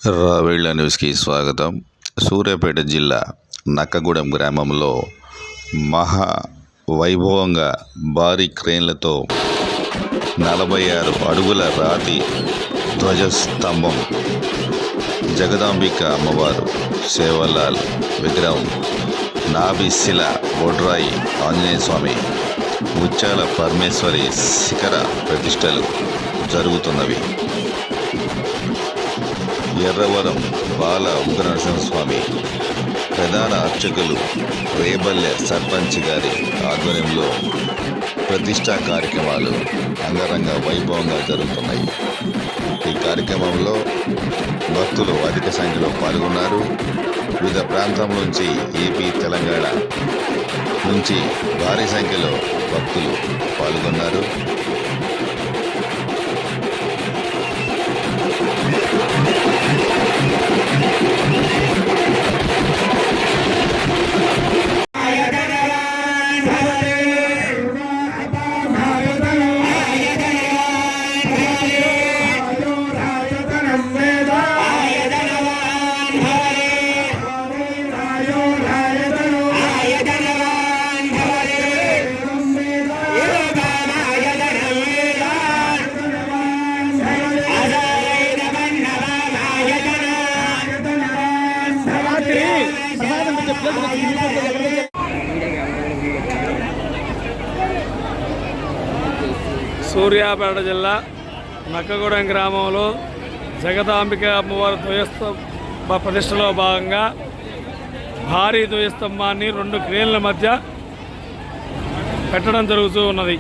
రావేళ్ల న్యూస్కి స్వాగతం. సూర్యాపేట జిల్లా నక్కగూడెం గ్రామంలో మహా వైభవంగా భారీ క్రేన్లతో 46 అడుగుల రాతి ధ్వజస్తంభం, జగదాంబిక అమ్మవారు, సేవలాల్ విగ్రహం, నాభిశిల బొడ్రాయి ఆంజనేయ స్వామి, ముత్యాల పరమేశ్వరి శిఖర ప్రతిష్టలు జరుగుతున్నవి. ఎర్రవరం బాల ఉగ్రనరసింహస్వామి ప్రధాన అర్చకులు రేబల్లె సర్పంచ్ గారి ఆధ్వర్యంలో ప్రతిష్టా కార్యక్రమాలు అంగరంగ వైభవంగా జరుగుతున్నాయి. ఈ కార్యక్రమంలో భక్తులు అధిక సంఖ్యలో పాల్గొన్నారు. వివిధ ప్రాంతం నుంచి ఏపీ, తెలంగాణ నుంచి భారీ సంఖ్యలో భక్తులు పాల్గొన్నారు. సూర్యాపేట జిల్లా నక్కగూడెం గ్రామంలో జగదాంబిక అమ్మవారి ధ్వజస్తంభ ప్రతిష్టలో భాగంగా భారీ ధ్వజస్తంభాన్ని 2 క్రేన్ల మధ్య పెట్టడం జరుగుతూ ఉన్నది.